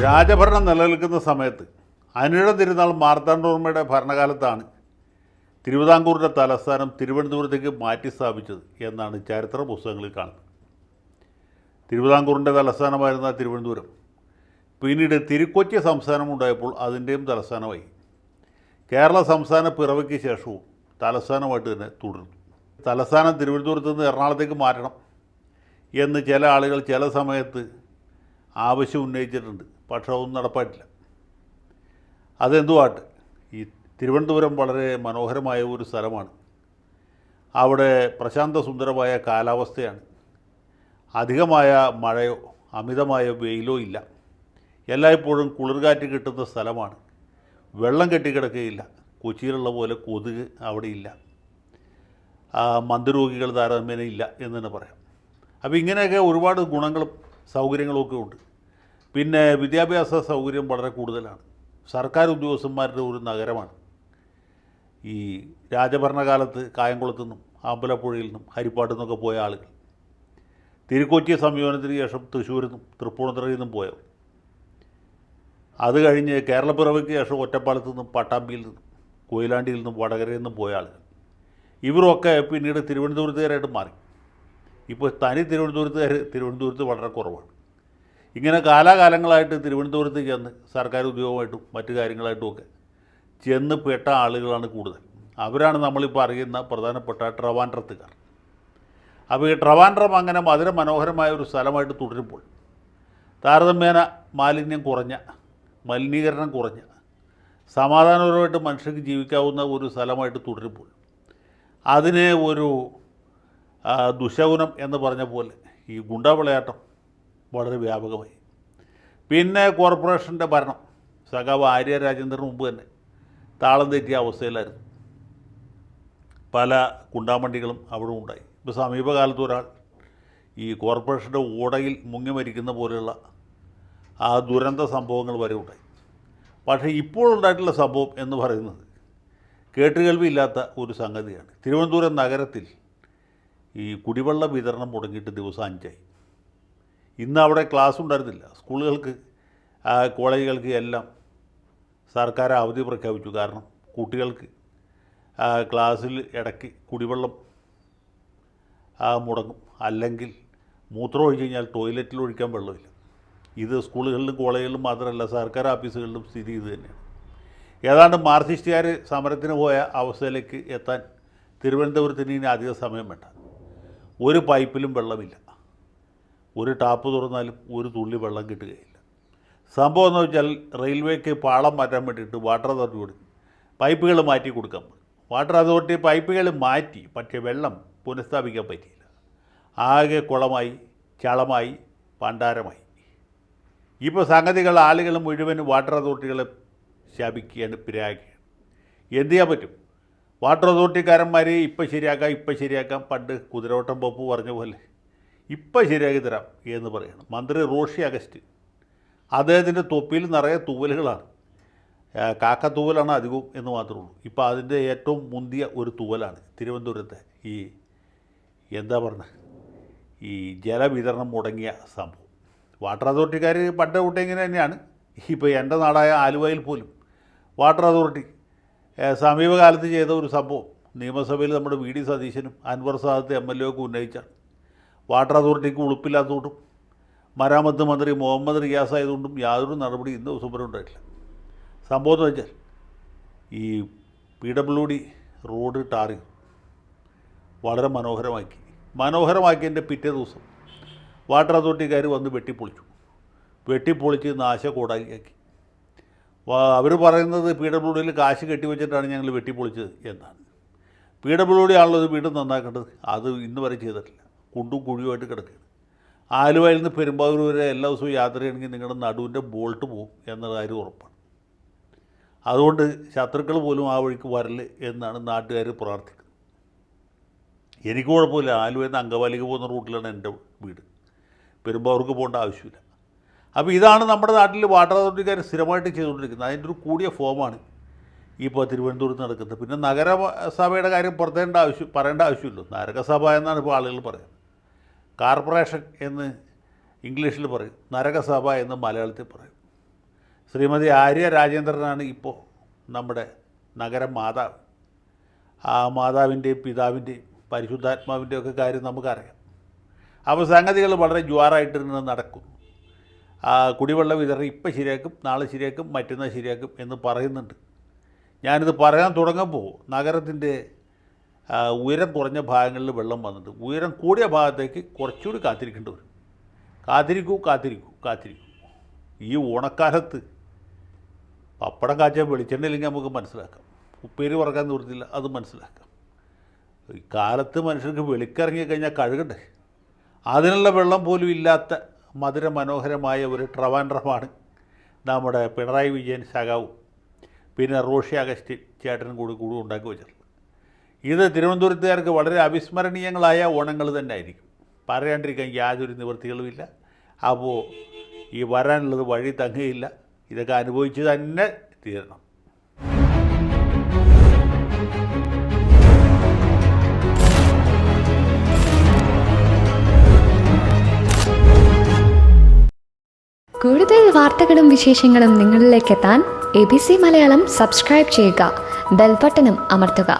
രാജഭരണം നിലനിൽക്കുന്ന സമയത്ത് അനിഴ തിരുനാൾ മാർത്താണ്ഡവർമ്മയുടെ ഭരണകാലത്താണ് തിരുവിതാംകൂറിൻ്റെ തലസ്ഥാനം തിരുവനന്തപുരത്തേക്ക് മാറ്റി സ്ഥാപിച്ചത് എന്നാണ് ചരിത്ര പുസ്തകങ്ങളിൽ കാണുന്നത്. തിരുവിതാംകൂറിൻ്റെ തലസ്ഥാനമായിരുന്ന തിരുവനന്തപുരം പിന്നീട് തിരുക്കൊച്ചി സംസ്ഥാനം ഉണ്ടായപ്പോൾ അതിൻ്റെയും തലസ്ഥാനമായി. കേരള സംസ്ഥാന പിറവിക്ക് ശേഷവും തലസ്ഥാനമായിട്ട് തന്നെ തുടർന്നു. തലസ്ഥാനം തിരുവനന്തപുരത്ത് നിന്ന് എറണാകുളത്തേക്ക് മാറ്റണം എന്ന് ചില ആളുകൾ ചില സമയത്ത് ആവശ്യം ഉന്നയിച്ചിട്ടുണ്ട്. പക്ഷേ അതൊന്നും നടപ്പായിട്ടില്ല. അതെന്തുവാട്ടെ, ഈ തിരുവനന്തപുരം വളരെ മനോഹരമായ ഒരു സ്ഥലമാണ്. അവിടെ പ്രശാന്ത സുന്ദരമായ കാലാവസ്ഥയാണ്. അധികമായ മഴയോ അമിതമായ വെയിലോ ഇല്ല. എല്ലായ്പ്പോഴും കുളിർകാറ്റ് കിട്ടുന്ന സ്ഥലമാണ്. വെള്ളം കെട്ടിക്കിടക്കുകയില്ല. കൊച്ചിയിലുള്ള പോലെ കൊതുക് അവിടെയില്ല. മന്ദരോഗികൾ താരതമ്യേന ഇല്ല എന്ന് തന്നെ പറയാം. അപ്പോൾ ഇങ്ങനെയൊക്കെ ഒരുപാട് ഗുണങ്ങളും സൗകര്യങ്ങളൊക്കെ ഉണ്ട്. പിന്നെ വിദ്യാഭ്യാസ സൗകര്യം വളരെ കൂടുതലാണ്. സർക്കാർ ഉദ്യോഗസ്ഥന്മാരുടെ ഒരു നഗരമാണ്. ഈ രാജഭരണകാലത്ത് കായംകുളത്തു നിന്നും അമ്പലപ്പുഴയിൽ നിന്നും ഹരിപ്പാട്ടിൽ നിന്നൊക്കെ പോയ ആളുകൾ, തിരുക്കൊച്ചി സംയോജനത്തിന് ശേഷം തൃശ്ശൂരിൽ നിന്നും തൃപ്പൂണിത്തുറയിൽ നിന്നും പോയവർ, അത് കഴിഞ്ഞ് കേരളപ്പിറവിക്ക് ശേഷം ഒറ്റപ്പാലത്തു നിന്നും പട്ടാമ്പിയിൽ നിന്നും കൊയിലാണ്ടിയിൽ നിന്നും വടകരയിൽ നിന്നും പോയ ആളുകൾ, ഇവരൊക്കെ പിന്നീട് തിരുവനന്തപുരത്തുകാരായിട്ട് മാറി. ഇപ്പോൾ തനി തിരുവനന്തപുരത്ത് വളരെ കുറവാണ്. ഇങ്ങനെ കാലാകാലങ്ങളായിട്ട് തിരുവനന്തപുരത്ത് ചെന്ന് സർക്കാർ ഉദ്യോഗമായിട്ടും മറ്റു കാര്യങ്ങളായിട്ടുമൊക്കെ ചെന്ന് പെട്ട ആളുകളാണ് കൂടുതൽ. അവരാണ് നമ്മളിപ്പോൾ അറിയുന്ന പ്രധാനപ്പെട്ട ട്രിവാൻഡ്രത്തുകാർ. അപ്പോൾ ഈ ട്രിവാൻഡ്രം അങ്ങനെ മനോഹരമായ ഒരു സ്ഥലമായിട്ട് തുടരുമ്പോൾ, താരതമ്യേന മാലിന്യം കുറഞ്ഞ, മലിനീകരണം കുറഞ്ഞ, സമാധാനപരമായിട്ട് മനുഷ്യർക്ക് ജീവിക്കാവുന്ന ഒരു സ്ഥലമായിട്ട് തുടരുമ്പോൾ അതിനെ ഒരു ദുശകുനം എന്ന് പറഞ്ഞ പോലെ ഈ ഗുണ്ടാവിളയാട്ടം വളരെ വ്യാപകമായി. പിന്നെ കോർപ്പറേഷൻ്റെ ഭരണം സഖാവ് ആര്യ രാജേന്ദ്രന് മുമ്പ് തന്നെ താളം തെറ്റിയ അവസ്ഥയിലായിരുന്നു. പല ഗുണ്ടാമണ്ടികളും അവിടെ ഉണ്ടായി. ഇപ്പോൾ സമീപകാലത്ത് ഒരാൾ ഈ കോർപ്പറേഷൻ്റെ ഓടയിൽ മുങ്ങി മരിക്കുന്ന പോലെയുള്ള ആ ദുരന്ത സംഭവങ്ങൾ വരെ ഉണ്ടായി. പക്ഷേ ഇപ്പോഴുണ്ടായിട്ടുള്ള സംഭവം എന്ന് പറയുന്നത് കേട്ടുകേൾവിയില്ലാത്ത ഒരു സംഗതിയാണ്. തിരുവനന്തപുരം നഗരത്തിൽ ഈ കുടിവെള്ള വിതരണം മുടങ്ങിയിട്ട് ദിവസം 5 ഇന്ന് അവിടെ ക്ലാസ് ഉണ്ടായിരുന്നില്ല. സ്കൂളുകൾക്ക് കോളേജുകൾക്ക് എല്ലാം സർക്കാർ അവധി പ്രഖ്യാപിച്ചു. കാരണം കുട്ടികൾക്ക് ക്ലാസ്സിൽ ഇടയ്ക്ക് കുടിവെള്ളം മുടങ്ങും, അല്ലെങ്കിൽ മൂത്രം ഒഴിച്ച് കഴിഞ്ഞാൽ ടോയ്ലറ്റിൽ ഒഴിക്കാൻ വെള്ളമില്ല. ഇത് സ്കൂളുകളിലും കോളേജുകളിലും മാത്രമല്ല, സർക്കാർ ഓഫീസുകളിലും സ്ഥിതി ഇത് തന്നെയാണ്. ഏതാണ്ട് മാർക്സിസ്റ്റുകാർ സമരത്തിന് പോയ അവസ്ഥയിലേക്ക് എത്താൻ തിരുവനന്തപുരത്തിന് ഇനി അധിക സമയം വേണ്ട. ഒരു പൈപ്പിലും വെള്ളമില്ല. ഒരു ടാപ്പ് തുറന്നാലും ഒരു തുള്ളി വെള്ളം കിട്ടുകയില്ല. സംഭവം എന്ന് വെച്ചാൽ റെയിൽവേക്ക് പാളം മാറ്റാൻ വേണ്ടിയിട്ട് വാട്ടർ അതോറിറ്റി കൊടുക്കും, പൈപ്പുകൾ മാറ്റി കൊടുക്കാൻ പോകും. വാട്ടർ അതോറിറ്റി പൈപ്പുകൾ മാറ്റി, പക്ഷേ വെള്ളം പുനഃസ്ഥാപിക്കാൻ പറ്റിയില്ല. ആകെ കുളമായി, ചളമായി, പണ്ടാരമായി. ഇപ്പോൾ സംഗതികൾ ആളുകൾ മുഴുവനും വാട്ടർ അതോറിറ്റികളെ ശാപിക്കുകയാണ്, പിരാക്കുകയാണ്. എന്ത് ചെയ്യാൻ പറ്റും? വാട്ടർ അതോറിറ്റിക്കാരന്മാർ ഇപ്പം ശരിയാക്കാം. പണ്ട് കുതിരവട്ടം പപ്പു പറഞ്ഞ പോലെ ഇപ്പം ശരിയാക്കി തരാം എന്ന് പറയണം. മന്ത്രി റോഷി അഗസ്റ്റ്, അദ്ദേഹത്തിൻ്റെ തൊപ്പിയിൽ നിറയെ തൂവലുകളാണ്. കാക്കത്തൂവലാണ് അധികവും എന്ന് മാത്രമേ ഉള്ളൂ. ഇപ്പോൾ അതിൻ്റെ ഏറ്റവും മുന്തിയ ഒരു തൂവലാണ് തിരുവനന്തപുരത്തെ ഈ ജലവിതരണം മുടങ്ങിയ സംഭവം. വാട്ടർ അതോറിറ്റിക്കാർ പണ്ട് തൊട്ടേ ഇങ്ങനെ തന്നെയാണ്. ഇപ്പോൾ എൻ്റെ നാടായ ആലുവയിൽ പോലും വാട്ടർ അതോറിറ്റി സമീപകാലത്ത് ചെയ്ത ഒരു സംഭവം നിയമസഭയിൽ നമ്മുടെ വി ഡി സതീശനും അൻവർ സാദത്ത് MLA ഒക്കെ ഉന്നയിച്ചാണ്. വാട്ടർ അതോറിറ്റിക്ക് ഉളുപ്പില്ലാത്തതുകൊണ്ടും മരാമത്ത് മന്ത്രി മുഹമ്മദ് റിയാസ് ആയതുകൊണ്ടും യാതൊരു നടപടി ഇന്ന് ദിവസം വരെ ഉണ്ടായിട്ടില്ല. സംഭവം എന്ന് വെച്ചാൽ ഈ PWD റോഡ് ടാർ വളരെ മനോഹരമാക്കിയതിൻ്റെ പിറ്റേ ദിവസം വാട്ടർ അതോറിറ്റിക്കാർ വന്ന് വെട്ടിപ്പൊളിച്ച് നാശകോടാക്കി. അവർ പറയുന്നത് PWDയിൽ കാശ് കെട്ടിവെച്ചിട്ടാണ് ഞങ്ങൾ വെട്ടിപ്പൊളിച്ചത് എന്നാണ്. PWD ആണല്ലോ ഇത് വീണ്ടും നന്നാക്കേണ്ടത്. അത് ഇന്ന് വരെ ചെയ്തിട്ടില്ല. കുണ്ടും കുഴിയുമായിട്ട് കിടക്കുകയാണ്. ആലുവയിൽ നിന്ന് പെരുമ്പാവൂർ വരെ എല്ലാ ദിവസവും യാത്ര ചെയ്യണമെങ്കിൽ നിങ്ങളുടെ നടുവിൻ്റെ ബോൾട്ട് പോകും എന്ന കാര്യം ഉറപ്പാണ്. അതുകൊണ്ട് ശത്രുക്കൾ പോലും ആ വഴിക്ക് വരല് എന്നാണ് നാട്ടുകാർ പ്രാർത്ഥിക്കുന്നത്. എനിക്ക് കുഴപ്പമില്ല. ആലുവയിൽ നിന്ന് അങ്കമാലിക്ക് പോകുന്ന റൂട്ടിലാണ് എൻ്റെ വീട്. പെരുമ്പാവൂർക്ക് പോകേണ്ട ആവശ്യമില്ല. അപ്പോൾ ഇതാണ് നമ്മുടെ നാട്ടിൽ വാട്ടർ അതോറിറ്റിക്കാർ സ്ഥിരമായിട്ട് ചെയ്തുകൊണ്ടിരിക്കുന്നത്. അതിൻ്റെ ഒരു കൂടിയ ഫോമാണ് ഇപ്പോൾ തിരുവനന്തപുരത്ത് നടക്കുന്നത്. പിന്നെ നഗരസഭയുടെ കാര്യം പറയേണ്ട ആവശ്യമില്ല. നരകസഭ എന്നാണ് ഇപ്പോൾ ആളുകൾ പറയുന്നത്. കോർപ്പറേഷൻ എന്ന് ഇംഗ്ലീഷിൽ പറയും, നരകസഭ എന്ന് മലയാളത്തിൽ പറയും. ശ്രീമതി ആര്യ രാജേന്ദ്രനാണ് ഇപ്പോൾ നമ്മുടെ നഗരം മാതാവ്. ആ മാതാവിൻ്റെയും പിതാവിൻ്റെയും പരിശുദ്ധാത്മാവിൻ്റെയും ഒക്കെ കാര്യം നമുക്കറിയാം. അപ്പോൾ സംഗതികൾ വളരെ ജുവാറായിട്ട് നടക്കും. കുടിവെള്ള വിതരണം ഇപ്പം ശരിയാക്കും, നാളെ ശരിയാക്കും, മറ്റന്നാൾ ശരിയാക്കും എന്ന് പറയുന്നുണ്ട്. ഞാനിത് പറയാൻ തുടങ്ങുമ്പോൾ നഗരത്തിൻ്റെ ഉയരം കുറഞ്ഞ ഭാഗങ്ങളിൽ വെള്ളം വന്നിട്ട് ഉയരം കൂടിയ ഭാഗത്തേക്ക് കുറച്ചുകൂടി കാത്തിരിക്കേണ്ടി വരും. കാത്തിരിക്കൂ. ഈ ഓണക്കാലത്ത് പപ്പടം കാച്ചാൽ വെളിച്ചെണ്ണയില്ലെങ്കിൽ നമുക്ക് മനസ്സിലാക്കാം, ഉപ്പേരി വറക്കാൻ നിർത്തില്ല അത് മനസ്സിലാക്കാം. ഈ കാലത്ത് മനുഷ്യർക്ക് വെളിക്കിറങ്ങി കഴിഞ്ഞാൽ കഴുകണ്ടേ? അതിനുള്ള വെള്ളം പോലും ഇല്ലാത്ത മധുര മനോഹരമായ ഒരു ട്രിവാൻഡ്രമാണ് നമ്മുടെ പിണറായി വിജയൻ സഖാവും പിന്നെ റോഷി അഗസ്റ്റിൻ ചേട്ടനും കൂടി ഉണ്ടാക്കി വെച്ചിട്ടുള്ളത്. ഇത് തിരുവനന്തപുരത്തുകാർക്ക് വളരെ അവിസ്മരണീയങ്ങളായ ഓണങ്ങൾ തന്നെ ആയിരിക്കും. പറയാണ്ടിരിക്കാൻ യാതൊരു നിവൃത്തികളുമില്ല. അപ്പോൾ ഈ വരാനുള്ളത് വഴി തങ്ങുകയില്ല. ഇതൊക്കെ അനുഭവിച്ച് തന്നെ തീരണം. കൂടുതൽ വാർത്തകളും വിശേഷങ്ങളും നിങ്ങളിലേക്ക് എത്താൻ ABC മലയാളം സബ്സ്ക്രൈബ് ചെയ്യുക, ബെൽ ബട്ടണും അമർത്തുക.